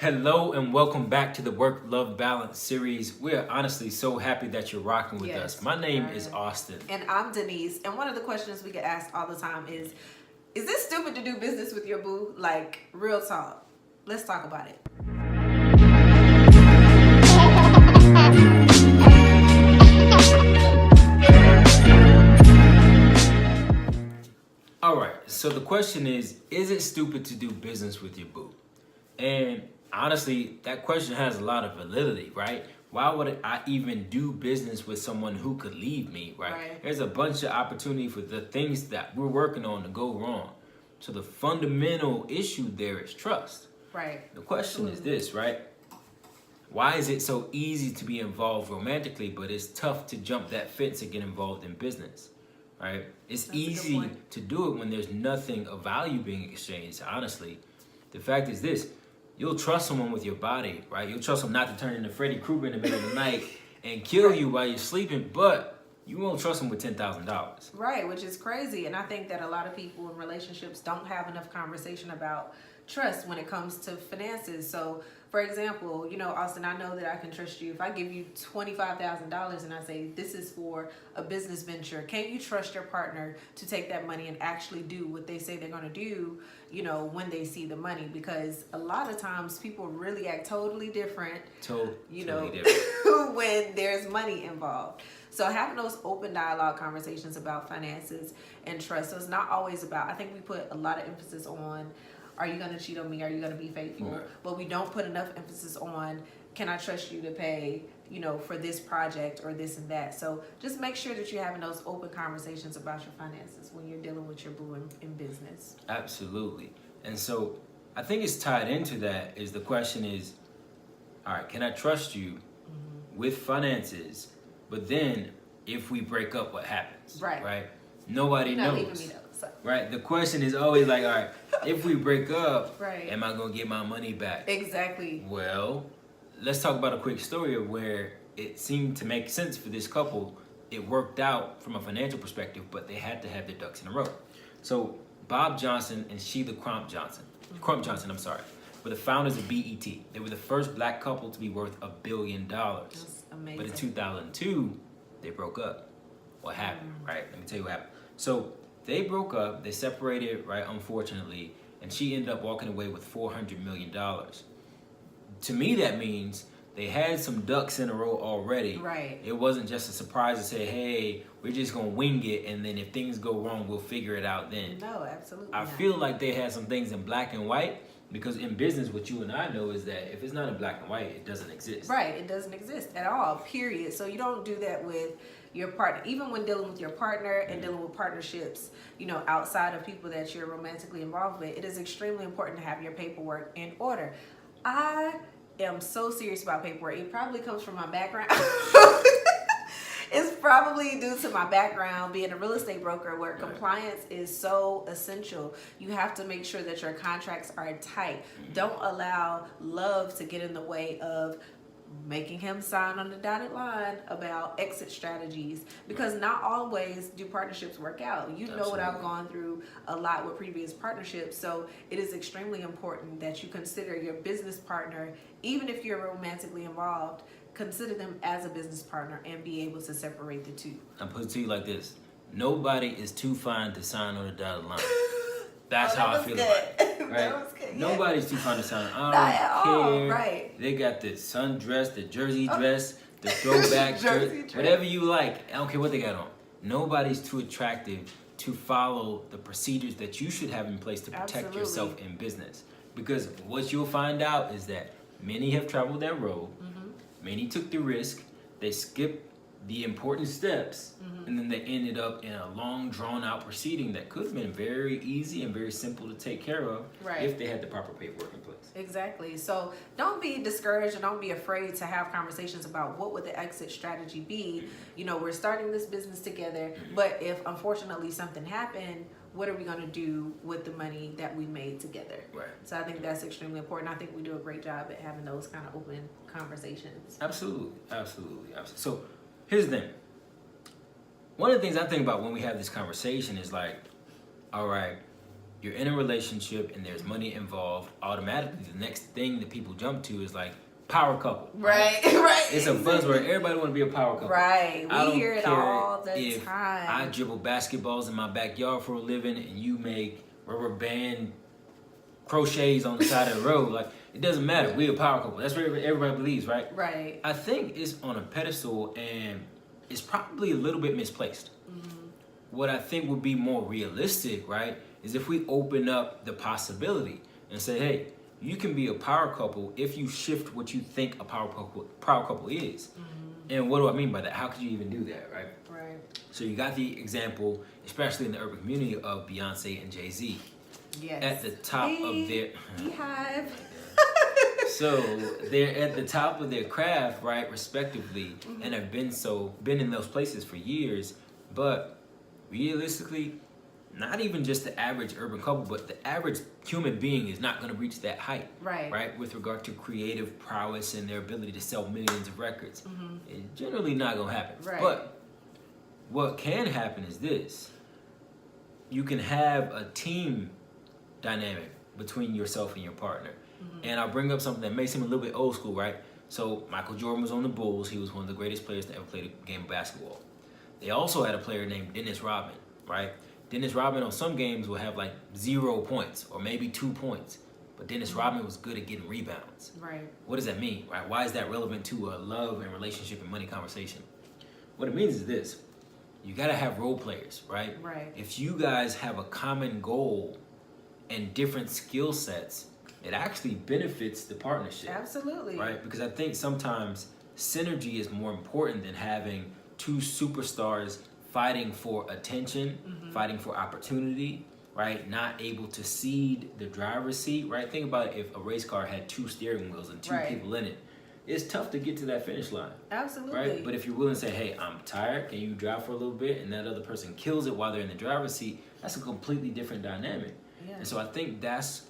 Hello and welcome back to the Work Love Balance series. We're honestly so happy that you're rocking with us. My name is Austin. And I'm Denise. And one of the questions we get asked all the time is this stupid to do business with your boo? Like, real talk. Let's talk about it. All right, so the question is it stupid to do business with your boo? And honestly, that question has a lot of validity, right? Why would I even do business with someone who could leave me, right? There's a bunch of opportunity for the things that we're working on to go wrong. So the fundamental issue there is trust. Right. The question is this, right? Why is it so easy to be involved romantically, but it's tough to jump that fence and get involved in business, right? It's easy to do it when there's nothing of value being exchanged, honestly. The fact is this. You'll trust someone with your body, right? You'll trust them not to turn into Freddy Krueger in the middle of the night and kill you while you're sleeping, but you won't trust them with $10,000. Right, which is crazy. And I think that a lot of people in relationships don't have enough conversation about trust when it comes to finances. So, for example, Austin, I know that I can trust you. If I give you $25,000 and I say this is for a business venture, can you trust your partner to take that money and actually do what they say they're going to do, when they see the money? Because a lot of times people really act totally different, different. when there's money involved. So having those open dialogue conversations about finances and trust. So it's not always about, I think we put a lot of emphasis on, are you going to cheat on me? Are you going to be faithful? Right. But we don't put enough emphasis on, can I trust you to pay, for this project or this and that. So just make sure that you're having those open conversations about your finances when you're dealing with your boo in business. Absolutely. And so I think it's tied into that is the question is, all right, can I trust you with finances? But then if we break up, what happens? Right. Nobody knows. Leaving me though, so. Right. The question is always like, all right, if we break up, right, am I going to get my money back? Exactly. Well, let's talk about a quick story of where it seemed to make sense for this couple. It worked out from a financial perspective, but they had to have their ducks in a row. So Bob Johnson and Sheila Crump Johnson, were the founders of BET. They were the first black couple to be worth $1 billion. That's amazing. But in 2002, they broke up. What happened, right? Let me tell you what happened. So they broke up, they separated, right, unfortunately, and she ended up walking away with $400 million. To me, that means they had some ducks in a row already. Right. It wasn't just a surprise to say, hey, we're just going to wing it, and then if things go wrong, we'll figure it out then. No, absolutely I not. feel like they had some things in black and white, because in business, what you and I know is that if it's not in black and white, it doesn't exist. Right, it doesn't exist at all, period. So you don't do that with your partner. Even when dealing with your partner and dealing with partnerships, outside of people that you're romantically involved with, it is extremely important to have your paperwork in order. I am so serious about paperwork. It probably comes from my background. It's probably due to my background being a real estate broker where compliance is so essential. You have to make sure that your contracts are tight. Don't allow love to get in the way of making him sign on the dotted line about exit strategies, because not always do partnerships work out. You know what I've gone through a lot with previous partnerships. So it is extremely important that you consider your business partner, even if you're romantically involved, consider them as a business partner and be able to separate the two. I'll put it to you like this. Nobody is too fine to sign on the dotted line. That's how I feel about it. Right? That was good. Nobody's too fine to sign. I don't care. Right. They got the sundress, the jersey dress, the throwback dress, whatever you like. I don't care what they got on. Nobody's too attractive to follow the procedures that you should have in place to protect yourself in business. Because what you'll find out is that many have traveled that road. Many took the risk. They skipped the important steps, and then they ended up in a long, drawn-out proceeding that could have been very easy and very simple to take care of if they had the proper paperwork in place. Exactly. So don't be discouraged and don't be afraid to have conversations about what would the exit strategy be. We're starting this business together, but if unfortunately something happened, what are we going to do with the money that we made together? Right. So I think that's extremely important. I think we do a great job at having those kind of open conversations. Absolutely. So here's the thing. One of the things I think about when we have this conversation is like, all right, you're in a relationship and there's money involved, automatically the next thing that people jump to is like power couple. Right, right. It's a buzzword. Everybody want to be a power couple. Right. I don't hear it care all the if time. I dribble basketballs in my backyard for a living and you make rubber band crochets on the side of the road. Like, it doesn't matter. We're a power couple. That's what everybody believes, right? Right. I think it's on a pedestal and it's probably a little bit misplaced. What I think would be more realistic, right, is if we open up the possibility and say, hey, you can be a power couple if you shift what you think a power couple is. And what do I mean by that? How could you even do that, right? Right. So you got the example, especially in the urban community, of Beyonce and Jay-Z. Yes. At the top of their... Beehive. So they're at the top of their craft, right, respectively, and have been in those places for years. But realistically, not even just the average urban couple, but the average human being is not going to reach that height, right? With regard to creative prowess and their ability to sell millions of records. It's generally not going to happen. Right. But what can happen is this. You can have a team dynamic between yourself and your partner. And I'll bring up something that may seem a little bit old school, right? So Michael Jordan was on the Bulls. He was one of the greatest players to ever play the game of basketball. They also had a player named Dennis Rodman, right? Dennis Rodman on some games will have like 0 points or maybe 2 points. But Dennis Rodman was good at getting rebounds. Right. What does that mean, right? Why is that relevant to a love and relationship and money conversation? What it means is this. You got to have role players, right? Right. If you guys have a common goal and different skill sets, it actually benefits the partnership. Absolutely. Right? Because I think sometimes synergy is more important than having two superstars fighting for attention, fighting for opportunity, right? Not able to cede the driver's seat, right? Think about if a race car had 2 steering wheels and 2 people in it. It's tough to get to that finish line. Absolutely. Right? But if you're willing to say, hey, I'm tired, can you drive for a little bit? And that other person kills it while they're in the driver's seat, that's a completely different dynamic. Yeah. And so I think that's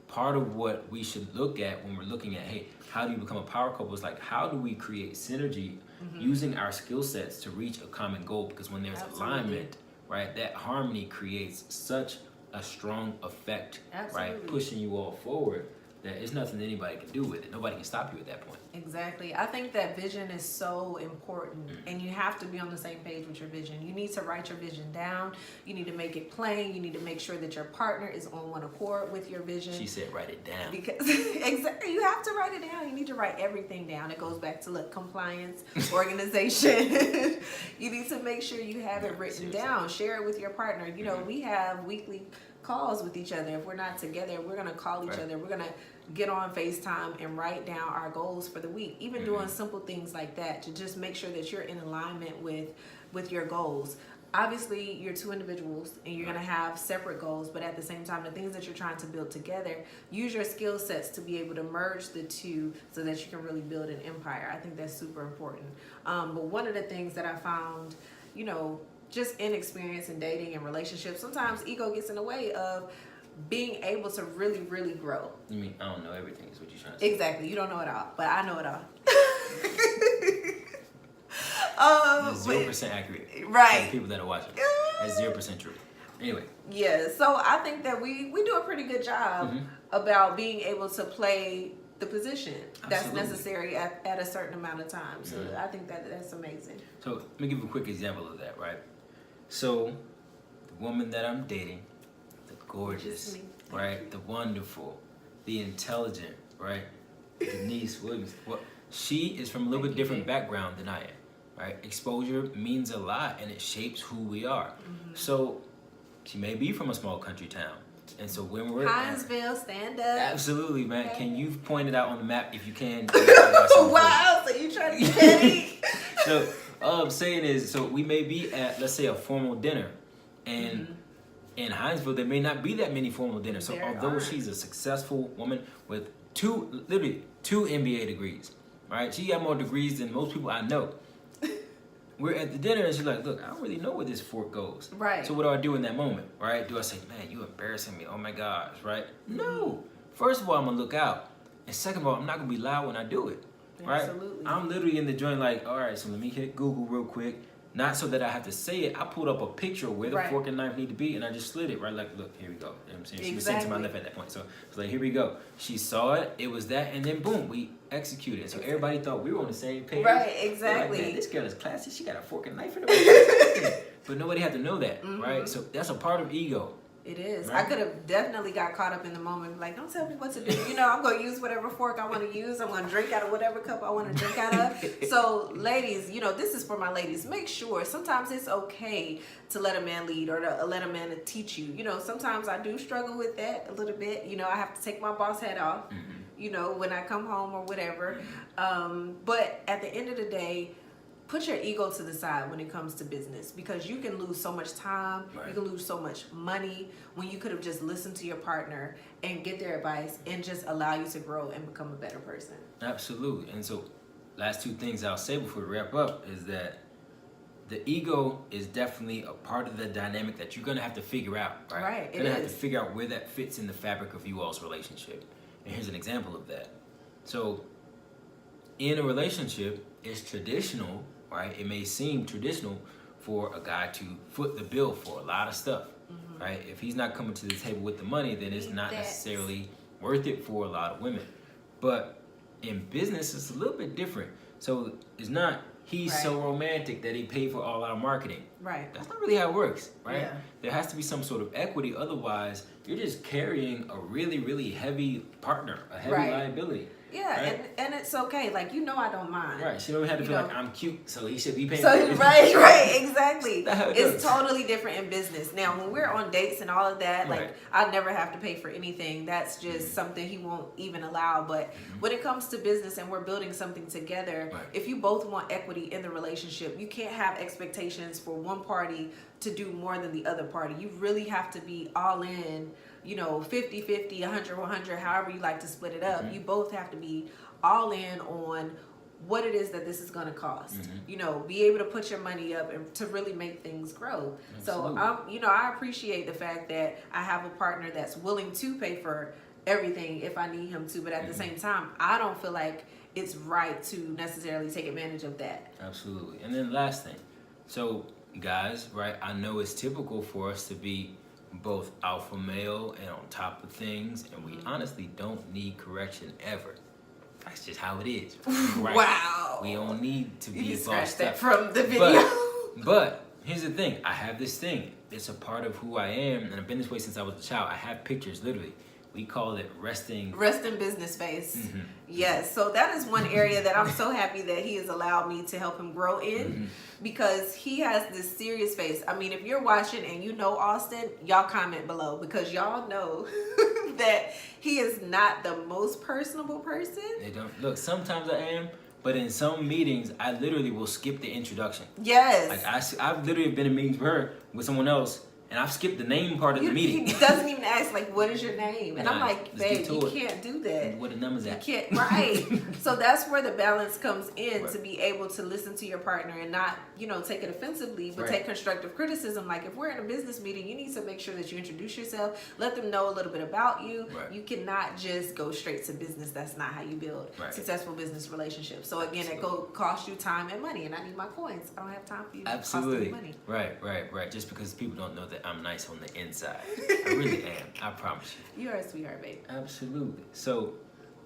part of what we should look at when we're looking at, hey, how do you become a power couple? It's like, how do we create synergy using our skill sets to reach a common goal? Because when there's alignment, right, that harmony creates such a strong effect, right, pushing you all forward, that it's nothing that anybody can do with it. Nobody can stop you at that point. Exactly. I think that vision is so important, and you have to be on the same page with your vision. You need to write your vision down. You need to make it plain. You need to make sure that your partner is on one accord with your vision. She said write it down. Because exactly, you have to write it down. You need to write everything down. It goes back to compliance, organization. You need to make sure you have it written down. Share it with your partner. You know, we have weekly calls with each other. If we're not together, we're going to call each other. We're going to get on FaceTime and write down our goals for the week. Even doing simple things like that to just make sure that you're in alignment with your goals. Obviously, you're 2 individuals and you're going to have separate goals, but at the same time, the things that you're trying to build together, use your skill sets to be able to merge the two so that you can really build an empire. I think that's super important. But one of the things that I found, you know, just inexperience in dating and relationships, sometimes ego gets in the way of being able to really, really grow. You mean I don't know everything is what you're trying to say. Exactly. You don't know it all, but I know it all. That's 0% accurate. Right. For the people that are watching. That's 0% true. Anyway. Yeah, so I think that we do a pretty good job about being able to play the position that's necessary at a certain amount of time. So I think that's amazing. So let me give you a quick example of that, right? So the woman that I'm dating, the gorgeous, right? The wonderful, the intelligent, right? Denise Williams. Well, she is from a little bit different background than I am, right? Exposure means a lot and it shapes who we are. So she may be from a small country town. And so when we're Hinesville, stand up. Absolutely, man. Okay. Can you point it out on the map if you can? Wow, so you trying to get petty. So all I'm saying is, so we may be at, let's say, a formal dinner, and in Hinesville there may not be that many formal dinners. So although she's a successful woman with literally two MBA degrees, right? She got more degrees than most people I know. We're at the dinner and she's like, look, I don't really know where this fork goes. Right. So what do I do in that moment, right? Do I say, man, you embarrassing me, oh my gosh, right? No. First of all, I'm gonna look out. And second of all, I'm not gonna be loud when I do it, right? Absolutely. I'm literally in the joint like, all right, so let me hit Google real quick. not so that I have to say it. I pulled up a picture of where the Right. fork and knife need to be, and I just slid it right. Like, look, here we go. You know what I'm saying? She was sitting to my Exactly. left at that point, so it's like, here we go. She saw it. It was that, and then boom, we executed. So everybody thought we were on the same page. Right, They're like, exactly. man, this girl is classy. She got a fork and knife in her. But nobody had to know that, right? So that's a part of ego. It is. Right. I could have definitely got caught up in the moment. Like, don't tell me what to do. You know, I'm going to use whatever fork I want to use. I'm going to drink out of whatever cup I want to drink out of. So, ladies, you know, this is for my ladies. Make sure sometimes it's okay to let a man lead or to let a man teach you. You know, sometimes I do struggle with that a little bit. You know, I have to take my boss hat off, you know, when I come home or whatever. But at the end of the day, put your ego to the side when it comes to business, because you can lose so much time, you can lose so much money when you could have just listened to your partner and get their advice and just allow you to grow and become a better person. Absolutely. And so, last two things I'll say before we wrap up is that the ego is definitely a part of the dynamic that you're gonna have to figure out, right? Right, You're gonna it have to is. figure out where that fits in the fabric of you all's relationship. And here's an example of that. So, in a relationship, it's traditional, right? It may seem traditional for a guy to foot the bill for a lot of stuff, right? If he's not coming to the table with the money, then it's not necessarily worth it for a lot of women. But in business, it's a little bit different. So it's not he's so romantic that he paid for all our marketing. Right. That's not really how it works, right? Yeah. There has to be some sort of equity. Otherwise, you're just carrying a really, really heavy partner, a heavy liability. Yeah, right? and it's okay. Like, you know, I don't mind. Right. She don't have to You feel know. like I'm cute, so he should be paying So for it. right, exactly. That's how it It's goes. totally different in business. Now, when we're on dates and all of that, like Right. I never have to pay for anything. That's just something he won't even allow. But when it comes to business and we're building something together, Right. if you both want equity in the relationship, you can't have expectations for one party to do more than the other party. You really have to be all in, you know, 50-50, 100-100, however you like to split it up. You both have to be all in on what it is that this is going to cost. You know, be able to put your money up and to really make things grow. Absolutely. So, you know, I appreciate the fact that I have a partner that's willing to pay for everything if I need him to, but at the same time, I don't feel like it's right to necessarily take advantage of that. Absolutely. And then last thing. So, guys, right, I know it's typical for us to be both alpha male and on top of things, and we honestly don't need correction ever. That's just how it is. Right? Wow. We don't need to be You as scratched bossed that up. from the video. But here's the thing. I have this thing. It's a part of who I am, and I've been this way since I was a child. I have pictures, literally. We call it resting. Rest in business face. Yes. So that is one area that I'm so happy that he has allowed me to help him grow in, because he has this serious face. I mean, if you're watching and you know Austin, y'all comment below, because y'all know that he is not the most personable person. They don't look. Sometimes I am, but in some meetings, I literally will skip the introduction. Yes. Like I've literally been in meetings with her with someone else, and I've skipped the name part of the meeting. He doesn't even ask, like, what is your name? And I'm Nah, like, let's babe, get to you it. can't do that. Where the numbers You at? can't, right. So that's where the balance comes in, Right. to be able to listen to your partner and not, you know, take it offensively, but Right. take constructive criticism. Like, if we're in a business meeting, you need to make sure that you introduce yourself, let them know a little bit about you. Right. You cannot just go straight to business. That's not how you build Right. successful business relationships. So again, it cost you time and money, and I need my coins. I don't have time for you. Absolutely. Costing money. Right. Just because people don't know that I'm nice on the inside. I really am. I promise you. You are a sweetheart, babe. Absolutely. So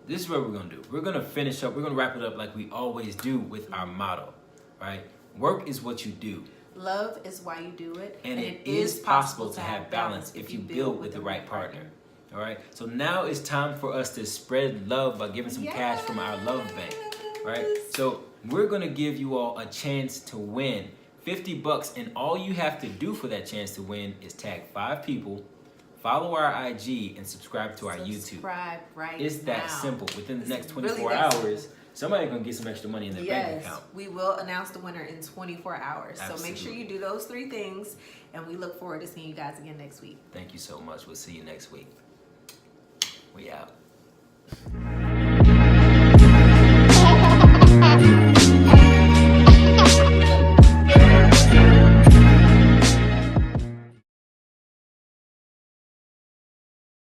this is what we're gonna do. We're gonna finish up. We're gonna wrap it up like we always do with our motto, right? Work is what you do, Love is why you do it, and it is possible to have balance if you build with the right partner. All right. So now it's time for us to spread love by giving some cash from our love bank. Right. So we're gonna give you all a chance to win $50, and all you have to do for that chance to win is tag 5 people, follow our IG, and subscribe to our YouTube. Subscribe right It's that now. simple. Within the It's next really 24 that hours, simple. somebody's gonna get some extra money in their bank Yes, account. we will announce the winner in 24 hours. So make sure Absolutely. you do those 3 things, and we look forward to seeing you guys again next week. Thank you so much. We'll see you next week. We out.